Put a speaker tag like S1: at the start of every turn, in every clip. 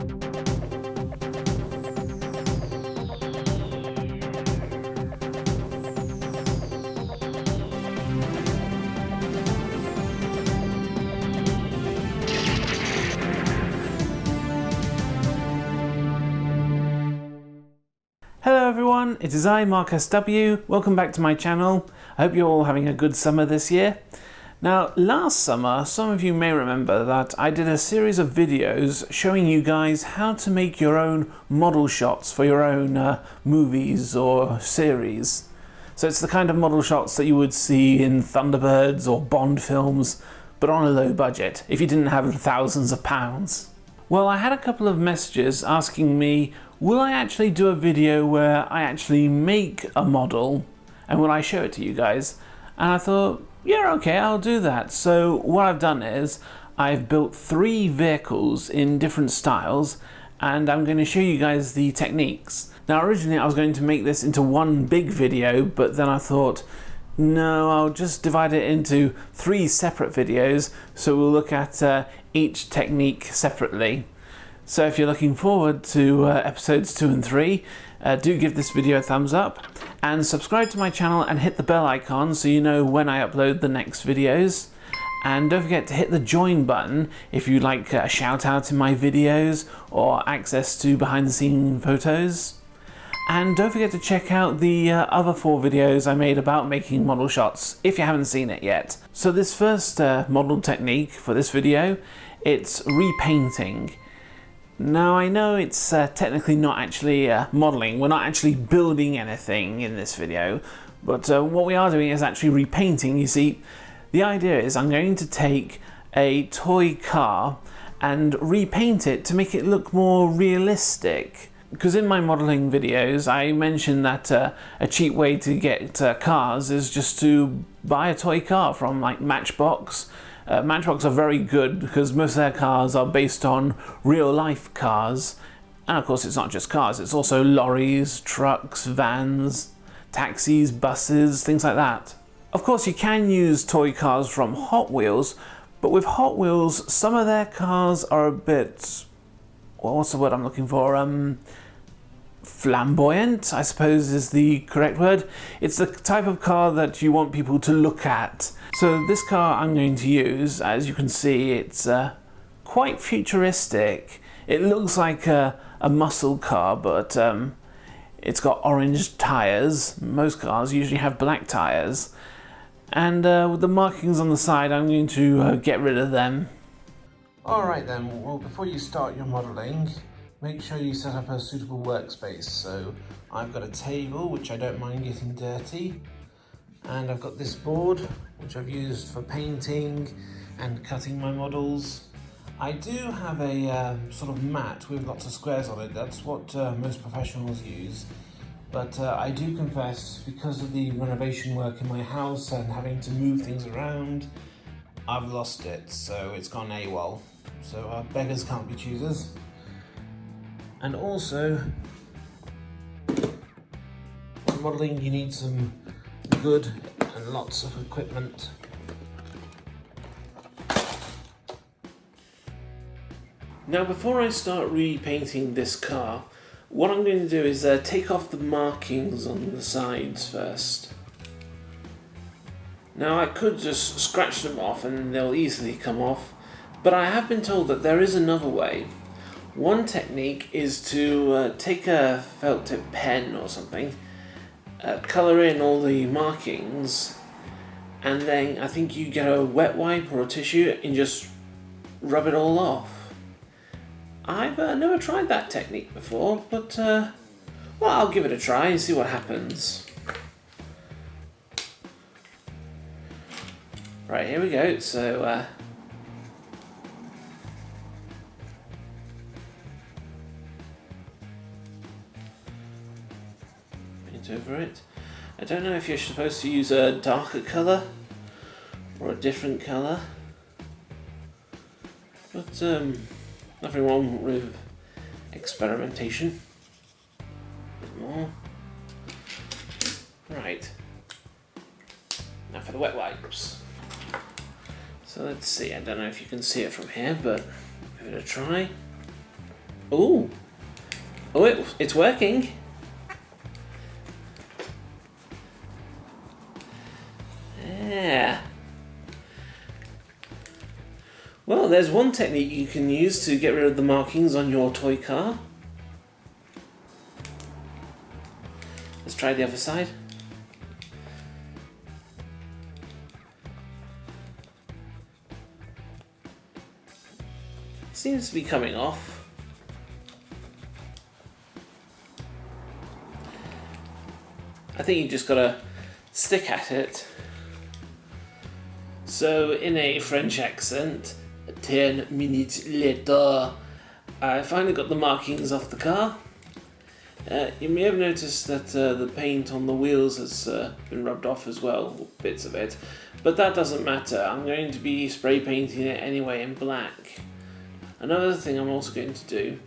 S1: Hello everyone, it is I, Mark S.W. Welcome back to my channel. I hope you're all having a good summer this year. Now, last summer, some of you may remember that I did a series of videos showing you guys how to make your own model shots for your own movies or series. So it's the kind of model shots that you would see in Thunderbirds or Bond films, but on a low budget, if you didn't have thousands of pounds. Well, I had a couple of messages asking me, will I actually do a video where I actually make a model and will I show it to you guys? And I thought, yeah, okay, I'll do that. So what I've done is I've built 3 vehicles in different styles and I'm going to show you guys the techniques. Now originally I was going to make this into one big video, but then I thought, no, I'll just divide it into 3 separate videos, so we'll look at each technique separately. So if you're looking forward to episodes 2 and 3, do give this video a thumbs up and subscribe to my channel and hit the bell icon so you know when I upload the next videos. And don't forget to hit the join button if you'd like a shout out in my videos or access to behind the scene photos. And don't forget to check out the other 4 videos I made about making model shots if you haven't seen it yet. So this first model technique for this video, it's repainting. Now I know it's technically not actually modeling, we're not actually building anything in this video, but what we are doing is actually repainting. You see, the idea is I'm going to take a toy car and repaint it to make it look more realistic. Because in my modelling videos I mentioned that a cheap way to get cars is just to buy a toy car from like Matchbox. Matchbox are very good because most of their cars are based on real life cars. And of course it's not just cars, it's also lorries, trucks, vans, taxis, buses, things like that. Of course you can use toy cars from Hot Wheels, but with Hot Wheels some of their cars are a bit, well, what's the word I'm looking for? Flamboyant, I suppose is the correct word. It's the type of car that you want people to look at. So this car I'm going to use, as you can see, it's quite futuristic. It looks like a muscle car, but it's got orange tyres. Most cars usually have black tyres. And with the markings on the side, I'm going to get rid of them. Alright then, well, before you start your modelling, make sure you set up a suitable workspace. So I've got a table, which I don't mind getting dirty, and I've got this board, which I've used for painting and cutting my models. I do have a sort of mat with lots of squares on it. That's what most professionals use. But I do confess, because of the renovation work in my house and having to move things around, I've lost it, so it's gone AWOL. So beggars can't be choosers. And also, for modelling you need some good and lots of equipment. Now before I start repainting this car, what I'm going to do is take off the markings on the sides first. Now I could just scratch them off and they'll easily come off, but I have been told that there is another way. One technique is to take a felt tip pen or something, colour in all the markings, and then I think you get a wet wipe or a tissue and just rub it all off. I've never tried that technique before, but well, I'll give it a try and see what happens. Right, here we go. So paint over it. I don't know if you're supposed to use a darker colour or a different colour, but nothing wrong with experimentation. A bit more. Right. Now for the wet wipes. So let's see, I don't know if you can see it from here, but give it a try. Ooh. Oh, it's working. Yeah. Well, there's one technique you can use to get rid of the markings on your toy car. Let's try the other side. Seems to be coming off. I think you just gotta stick at it. So, in a French accent, 10 minutes later, I finally got the markings off the car. You may have noticed that the paint on the wheels has been rubbed off as well, bits of it, but that doesn't matter. I'm going to be spray painting it anyway in black. Another thing I'm also going to do,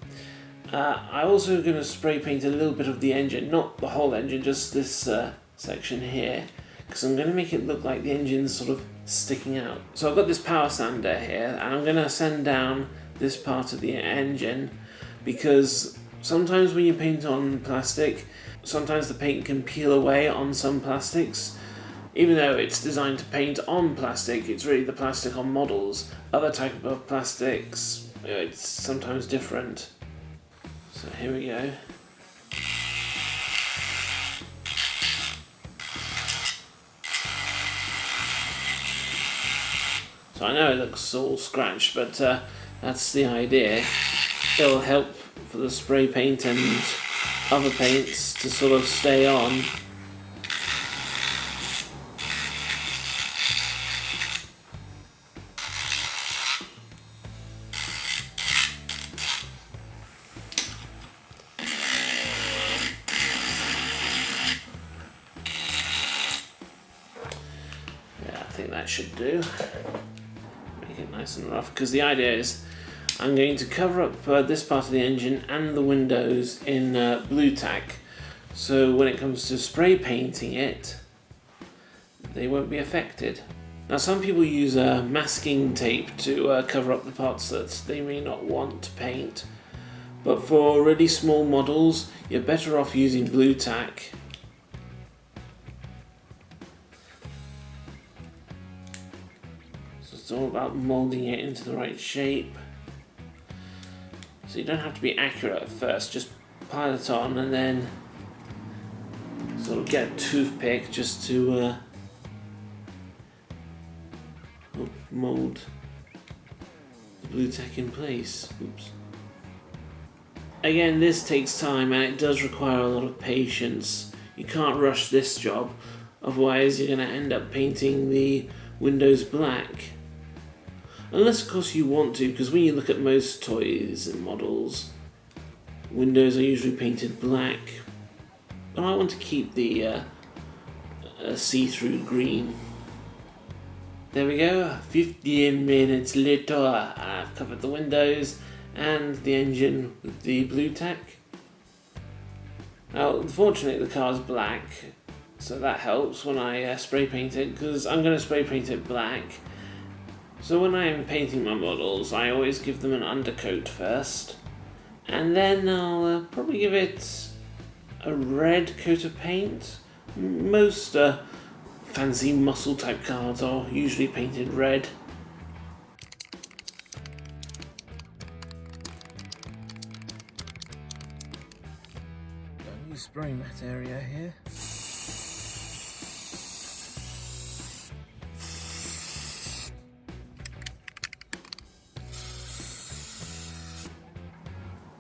S1: I'm also going to spray paint a little bit of the engine, not the whole engine, just this section here, because I'm going to make it look like the engine's sort of sticking out. So I've got this power sander here, and I'm going to sand down this part of the engine, because sometimes when you paint on plastic, sometimes the paint can peel away on some plastics. Even though it's designed to paint on plastic, it's really the plastic on models. Other type of plastics, it's sometimes different. So here we go. So I know it looks all scratched, but that's the idea. It'll help for the spray paint and other paints to sort of stay on. Yeah, I think that should do. Make it nice and rough, because the idea is I'm going to cover up this part of the engine and the windows in blue tack, so when it comes to spray painting it, they won't be affected. Now some people use masking tape to cover up the parts that they may not want to paint, but for really small models you're better off using blue tack. So it's all about moulding it into the right shape. So you don't have to be accurate at first, just pile it on and then sort of get a toothpick just to mould the blue tack in place. Oops. Again, this takes time and it does require a lot of patience. You can't rush this job, otherwise you're going to end up painting the windows black. Unless of course you want to, because when you look at most toys and models, windows are usually painted black. But I want to keep the see-through green. There we go, 15 minutes later, I've covered the windows and the engine with the blue tack. Now unfortunately the car's black, so that helps when I spray paint it, because I'm going to spray paint it black. So when I'm painting my models, I always give them an undercoat first, and then I'll probably give it a red coat of paint. Most fancy muscle type cars are usually painted red. Got a new spray mat area here.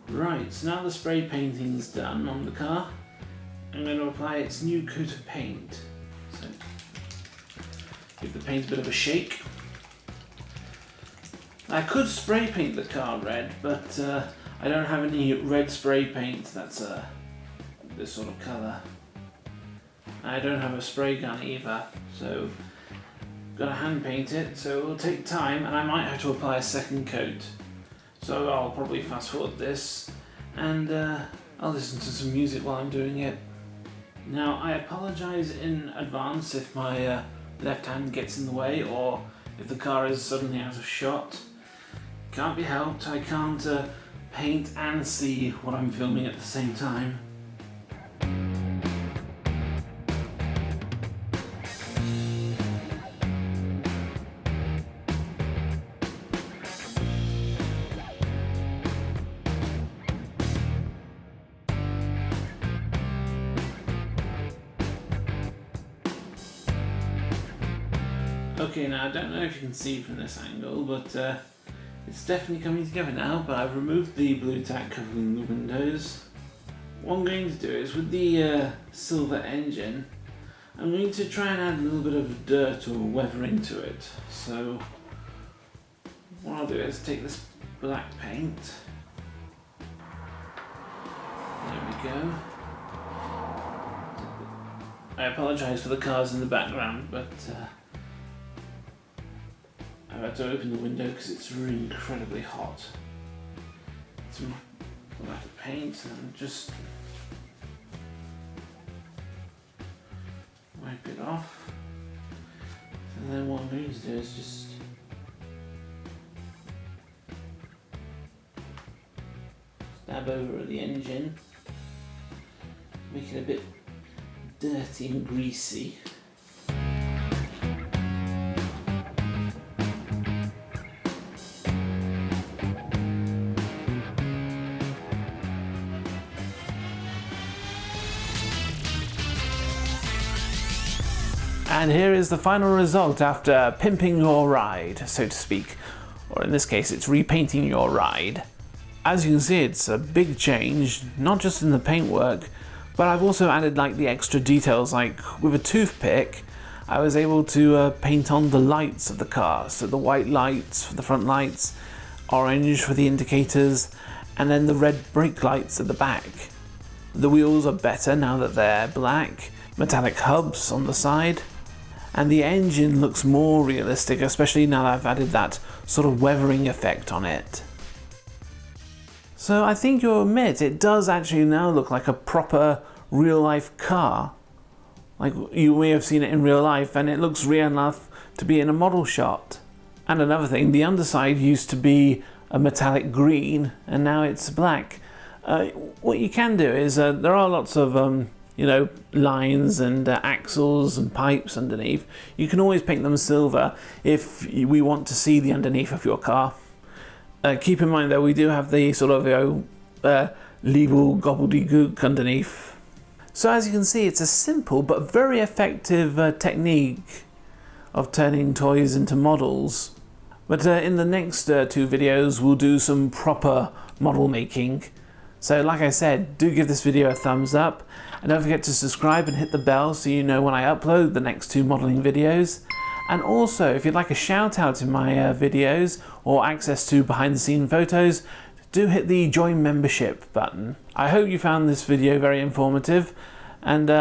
S1: Right, so now the spray painting's done on the car, I'm going to apply its new coat of paint. So, give the paint a bit of a shake. I could spray paint the car red, but I don't have any red spray paint that's this sort of colour. I don't have a spray gun either, so I've got to hand paint it, so it will take time and I might have to apply a second coat. So I'll probably fast forward this and I'll listen to some music while I'm doing it. Now I apologise in advance if my left hand gets in the way or if the car is suddenly out of shot. Can't be helped, I can't paint and see what I'm filming at the same time. Okay, now I don't know if you can see from this angle, but it's definitely coming together now, but I've removed the blue tack covering the windows. What I'm going to do is, with the silver engine, I'm going to try and add a little bit of dirt or weathering to it. So what I'll do is take this black paint. There we go. I apologise for the cars in the background, but I've had to open the window because it's really incredibly hot. Some black paint and just wipe it off. And then what I'm going to do is just dab over the engine, make it a bit dirty and greasy. And here is the final result after pimping your ride, so to speak. Or in this case, it's repainting your ride. As you can see, it's a big change, not just in the paintwork, but I've also added like the extra details, like with a toothpick, I was able to paint on the lights of the car. So the white lights for the front lights, orange for the indicators, and then the red brake lights at the back. The wheels are better now that they're black, metallic hubs on the side. And the engine looks more realistic, especially now that I've added that sort of weathering effect on it. So I think you'll admit it does actually now look like a proper real life car. Like you may have seen it in real life, and it looks real enough to be in a model shot. And another thing, the underside used to be a metallic green and now it's black. What you can do is there are lots of lines and axles and pipes underneath. You can always paint them silver if we want to see the underneath of your car. Keep in mind though, we do have the sort of legal gobbledygook underneath. So as you can see, it's a simple but very effective technique of turning toys into models. But in the next two videos, we'll do some proper model making. So like I said, do give this video a thumbs up, and don't forget to subscribe and hit the bell so you know when I upload the next two modeling videos. And also, if you'd like a shout out in my videos or access to behind the scene photos, do hit the join membership button. I hope you found this video very informative and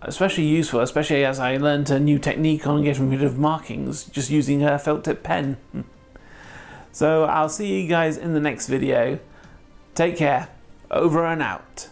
S1: especially useful, especially as I learned a new technique on getting rid of markings just using a felt tip pen. So I'll see you guys in the next video. Take care. Over and out.